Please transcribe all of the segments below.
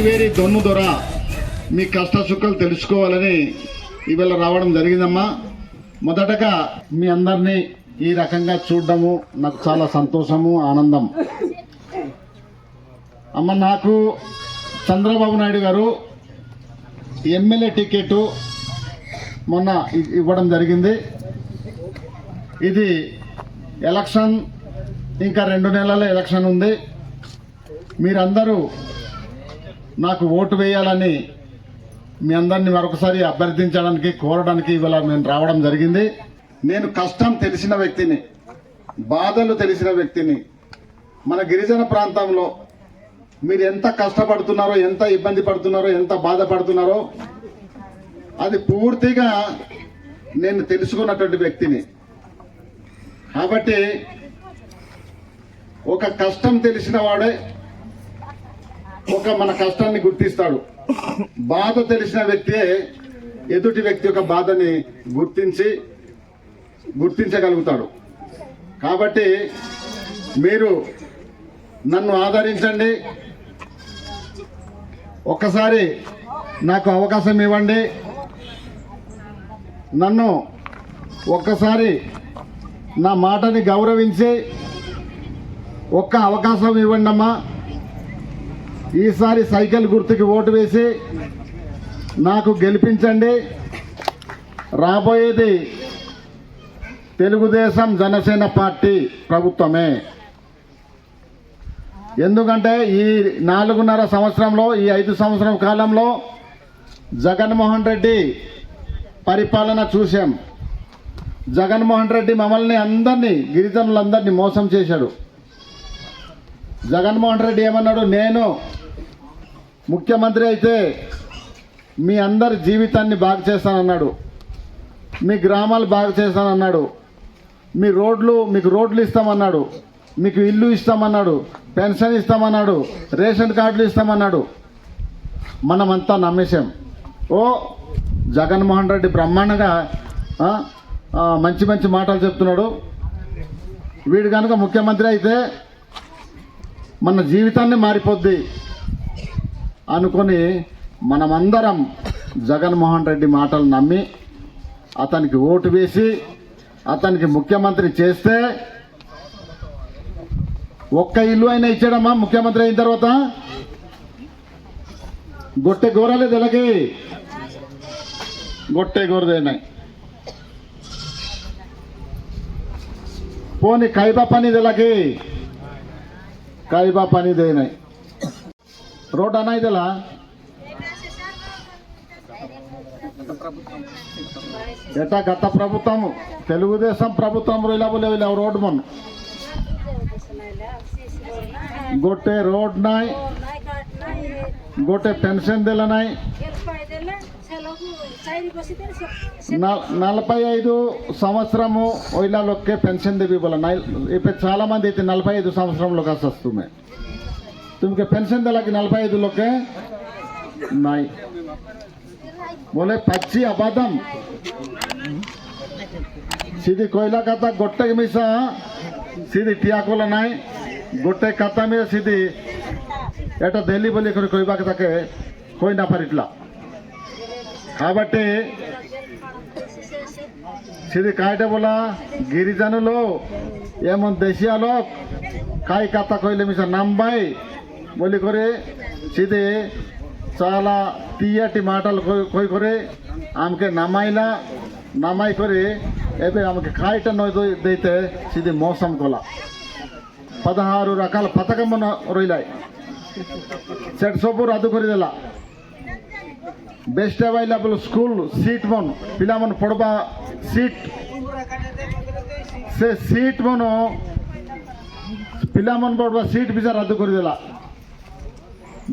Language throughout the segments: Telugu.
వేరి దొన్ను దొర మీ కష్ట సుఖాలు తెలుసుకోవాలని ఇవాళ రావడం జరిగిందమ్మా. మొదటగా మీ అందరినీ ఈ రకంగా చూడడము నాకు చాలా సంతోషము, ఆనందం. అమ్మ, నాకు చంద్రబాబు నాయుడు గారు ఎమ్మెల్యే టికెట్ మొన్న ఇవ్వడం జరిగింది. ఇది ఎలక్షన్, ఇంకా 2 నెలల ఎలక్షన్ ఉంది. మీరందరూ నాకు ఓటు వేయాలని మీ అందరినీ మరొకసారి అభ్యర్థించడానికి, కోరడానికి ఇవాళ నేను రావడం జరిగింది. నేను కష్టం తెలిసిన వ్యక్తిని, బాధలు తెలిసిన వ్యక్తిని. మన గిరిజన ప్రాంతంలో మీరు ఎంత కష్టపడుతున్నారో, ఎంత ఇబ్బంది పడుతున్నారో, ఎంత బాధపడుతున్నారో అది పూర్తిగా నేను తెలుసుకున్నటువంటి వ్యక్తిని. కాబట్టి ఒక కష్టం తెలిసిన వాడే మన కష్టాన్ని గుర్తిస్తాడు. బాధ తెలిసిన వ్యక్తే ఎదుటి వ్యక్తి యొక్క బాధని గుర్తించగలుగుతాడు. కాబట్టి మీరు నన్ను ఆదరించండి, ఒక్కసారి నాకు అవకాశం ఇవ్వండి. నన్ను ఒక్కసారి నా మాటని గౌరవించి ఒక్క అవకాశం ఇవ్వండి అమ్మా. ఈసారి సైకిల్ గుర్తుకి ఓటు వేసి నాకు గెలిపించండి. రాబోయేది తెలుగుదేశం జనసేన పార్టీ ప్రభుత్వమే. ఎందుకంటే ఈ 4.5 సంవత్సరంలో, ఈ 5 సంవత్సరం కాలంలో జగన్మోహన్ రెడ్డి పరిపాలన చూశాం. జగన్మోహన్ రెడ్డి మమ్మల్ని అందరినీ, గిరిజనులందరినీ మోసం చేశాడు. జగన్మోహన్ రెడ్డి ఏమన్నాడు, నేను ముఖ్యమంత్రి అయితే మీ అందరి జీవితాన్ని బాగు చేస్తానన్నాడు, మీ గ్రామాలు బాగు చేస్తానన్నాడు, మీకు రోడ్లు ఇస్తామన్నాడు, మీకు ఇల్లు ఇస్తామన్నాడు, పెన్షన్ ఇస్తామన్నాడు, రేషన్ కార్డులు ఇస్తామన్నాడు. మనమంతా నమ్మేశాం. జగన్మోహన్ రెడ్డి బ్రహ్మాండంగా మంచి మంచి మాటలు చెప్తున్నాడు, వీడు కనుక ముఖ్యమంత్రి అయితే మన జీవితాన్ని మారిపోద్ది అనుకొని మనమందరం జగన్మోహన్ రెడ్డి మాటలు నమ్మి అతనికి ఓటు వేసి అతనికి ముఖ్యమంత్రి చేస్తే ఒక్క ఇల్లు అయినా ఇచ్చాడమ్మా. ముఖ్యమంత్రి అయిన తర్వాత గొట్టె గోరలేదు, ఎలాగే గొట్టె గోరదేనాయి పోనీ కైబా పని ఇలాగే కైబా పని దేనాయి రోడ్ అన్నా ఇదిలా ఎట్టా గత ప్రభుత్వం తెలుగుదేశం ప్రభుత్వం ఇలా రోడ్ మొన్న गोटे रोड नाई गोटे पेंशन दिला नाई 45 సంవత్సరము ఓయిలాలోకే పెన్షన్ देवी बोला नाई इप्पे చాలా మంది అయితే 45 సంవత్సరంలోకి వస్తుంది तुमके पेंशन दिला कि 45 लोके नाई बोले पच्ची अबादम सीधी कोयला कथा गोट्टे मिसा सीधी टियाकोला नाई गोटे कथा में सीधी एटा दिल्ली बोली कोई बात तके कोई ना परिटला काबट्टी सीधी कायटे बोला गिरिजनुलो एमन देशियालो काय कथा कोई मिसा नंबाई बोली करे सीधी चाला तीयटी माटल कोई करे आमके नमाइला नमाई करे एबे आमके कायटा नो देते सीधी मौसम कोला 16 రకాల పథకం రోయిలాయ్ సెట్ సోపు రద్దు କରିଦେଲା बेस्ट अवेलेबल स्कूल सीट मन पिला मन पढ़बा सीट से सीट मन पिला मन पढ़बा सीट भी रद्द କରିଦେଲା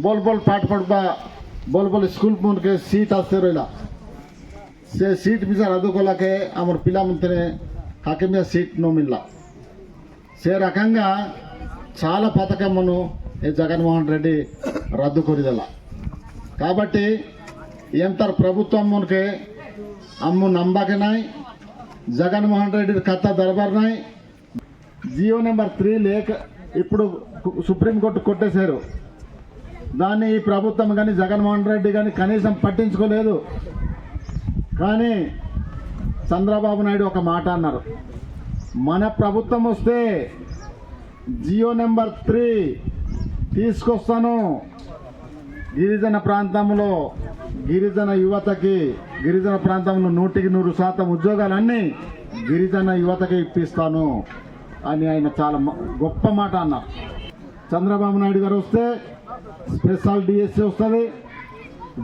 बोल बोल पाठ पढ़बा बोल बोल स्कूल मन के सीट आस्ते रहिला से सीट भी रद्द कला के आमर पिला मन तने हाके में सीट न मिलला से रकंगा చాలా పథకమును జగన్మోహన్ రెడ్డి రద్దు కొరిదలా కాబట్టి ఏంతర్ ప్రభుత్వం మనకి అమ్ము నంబకే నాయ్ జగన్మోహన్ రెడ్డి కథ దర్బార్ నాయ్ జియో నెంబర్ 3 లేక ఇప్పుడు సుప్రీం కోర్టు కొట్టేశారు దాన్ని ఈ ప్రభుత్వం కానీ జగన్మోహన్ రెడ్డి కానీ కనీసం పట్టించుకోలేదు. కానీ చంద్రబాబు నాయుడు ఒక మాట అన్నారు, మన ప్రభుత్వం వస్తే జియో నెంబర్ 3 తీసుకొస్తాను, గిరిజన ప్రాంతంలో గిరిజన యువతకి గిరిజన ప్రాంతంలో 100% ఉద్యోగాలన్నీ గిరిజన యువతకి ఇప్పిస్తాను అని ఆయన చాలా గొప్ప మాట అన్నారు. చంద్రబాబు నాయుడు గారు వస్తే స్పెషల్ డిఎస్సి వస్తుంది,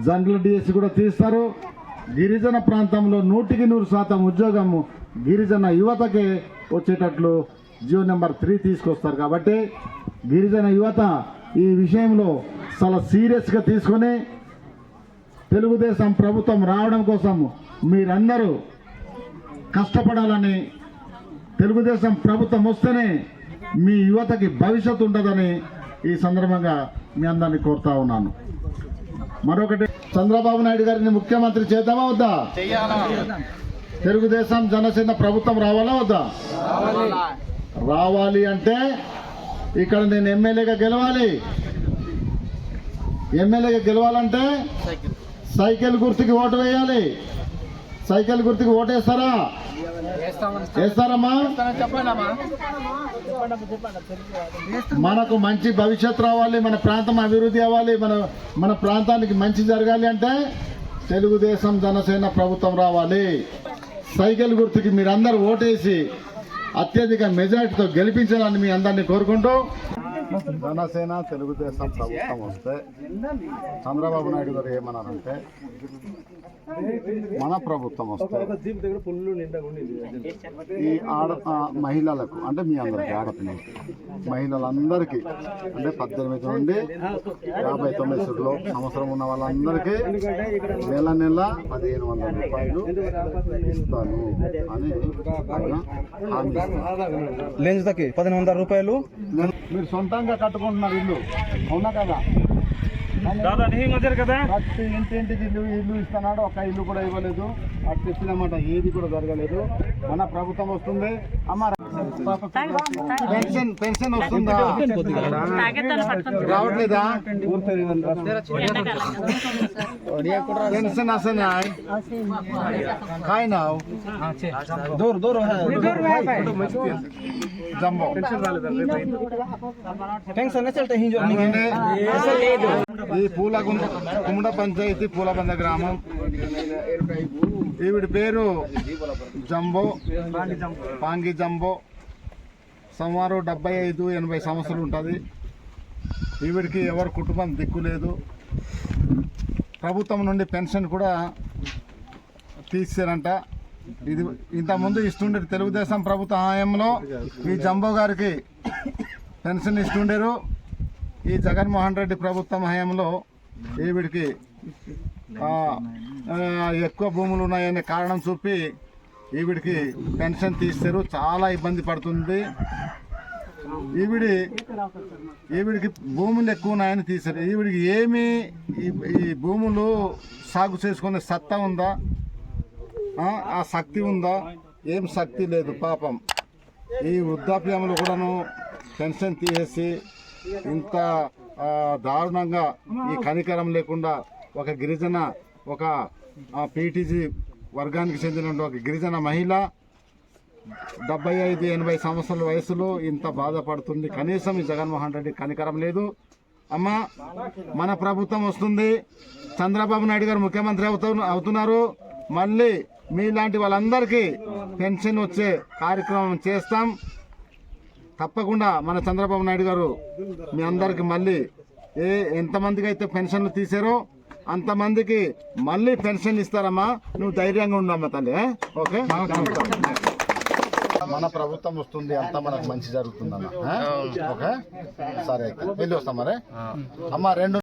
జనరల్ డిఎస్సి కూడా తీస్తారు. గిరిజన ప్రాంతంలో 100% ఉద్యోగము గిరిజన యువతకే వచ్చేటట్లు జియో నెంబర్ 3 తీసుకొస్తారు. కాబట్టి గిరిజన యువత ఈ విషయంలో చాలా సీరియస్గా తీసుకొని తెలుగుదేశం ప్రభుత్వం రావడం కోసం మీరందరూ కష్టపడాలని, తెలుగుదేశం ప్రభుత్వం వస్తేనే మీ యువతకి భవిష్యత్తు ఉంటుందని ఈ సందర్భంగా మీ అందరినీ కోరుతా ఉన్నాను. మరొకటి, చంద్రబాబు నాయుడు గారిని ముఖ్యమంత్రి చేద్దామా వద్దా? తెలుగుదేశం జనసేన ప్రభుత్వం రావాలా వద్దా? రావాలి అంటే ఇక్కడ నేను ఎమ్మెల్యేగా గెలవాలి. ఎమ్మెల్యేగా గెలవాలంటే సైకిల్ గుర్తుకి ఓటు వేయాలి. సైకిల్ గుర్తుకి ఓటు వేస్తారా? వేస్తారమ్మా? మనకు మంచి భవిష్యత్తు రావాలి, మన ప్రాంతం అభివృద్ధి అవ్వాలి, మన ప్రాంతానికి మంచి జరగాలి అంటే తెలుగుదేశం జనసేన ప్రభుత్వం రావాలి. సైకిల్ గుర్తుకి మీరందరూ ఓటేసి అత్యధిక మెజార్టీతో గెలిపించాలని మీ అందరినీ కోరుకుంటూ, జనసేన తెలుగుదేశం ప్రభుత్వం వస్తే చంద్రబాబు నాయుడు గారు ఏమన్నారంటే, మన ప్రభుత్వం వస్తే ఈ మహిళలకు అంటే మీ అందరికీ ఆడపిల్లలకి మహిళలందరికీ అంటే 18 నుండి 59 సంవత్సరం ఉన్న వాళ్ళందరికీ నెల 1500 రూపాయలు ఇస్తాను అని లేని 1500 రూపాయలు మీరు సొంతంగా కట్టుకుంటున్నారు ఇల్లు, అవునా కదా? ప్రతి ఇంటింటికి ఇల్లు ఇస్తున్నాడు, ఒక ఇల్లు కూడా ఇవ్వలేదు. అటు చెప్పినమాట ఏది కూడా జరగలేదు. మన ప్రభుత్వం వస్తుంది. అమ్మ పెన్షన్ వస్తుందా? రావట్లేదా? పెన్షన్ అసలు కాయనా జంబో ఈ కుముడ పంచాయతీ పూలబంద గ్రామం. ఈవిడి పేరు జంబో, పాంగి జంబో. సుమారు 75-80 సంవత్సరాలు ఉంటుంది. ఈవిడికి ఎవరు కుటుంబం దిక్కు లేదు. ప్రభుత్వం నుండి పెన్షన్ కూడా తీసారంట. ఇది ఇంతకుముందు ఇస్తుండే తెలుగుదేశం ప్రభుత్వ హయాంలో ఈ జంబో గారికి పెన్షన్ ఇస్తుండేరు. ఈ జగన్మోహన్ రెడ్డి ప్రభుత్వం హయాంలో ఈవిడికి ఎక్కువ భూములు ఉన్నాయనే కారణం చూపి ఈవిడికి పెన్షన్ తీస్తారు. చాలా ఇబ్బంది పడుతుంది. ఈవిడికి భూములు ఎక్కువ ఉన్నాయని తీశారు. ఈవిడికి ఏమి ఈ భూములు సాగు చేసుకునే సత్తా ఉందా? ఆ శక్తి ఉందా? ఏం శక్తి లేదు పాపం. ఈ వృద్ధాప్యంలో కూడాను పెన్షన్ తీసేసి ఇంత దారుణంగా ఈ కనికరం లేకుండా ఒక పీటీజీ వర్గానికి చెందిన ఒక గిరిజన మహిళ 75-80 సంవత్సరాల వయసులో ఇంత బాధపడుతుంది. కనీసం ఈ జగన్మోహన్ రెడ్డి కనికరం లేదు. అమ్మ, మన ప్రభుత్వం వస్తుంది, చంద్రబాబు నాయుడు గారు ముఖ్యమంత్రి అవుతున్నారు. మళ్ళీ మీలాంటి వాళ్ళందరికీ పెన్షన్ వచ్చే కార్యక్రమం చేస్తాం. తప్పకుండా మన చంద్రబాబు నాయుడు గారు మీ అందరికి మళ్ళీ ఎంతమందికి అయితే పెన్షన్లు తీసారో అంతమందికి మళ్ళీ పెన్షన్ ఇస్తారమ్మా. నువ్వు ధైర్యంగా ఉండమ్మా తల్లి. ఓకే, మన ప్రభుత్వం వస్తుంది, అంతా మనకు మంచి జరుగుతుందన్న. ఓకే, సరే అయితే వెళ్ళి వస్తాం మరి. అమ్మ, 2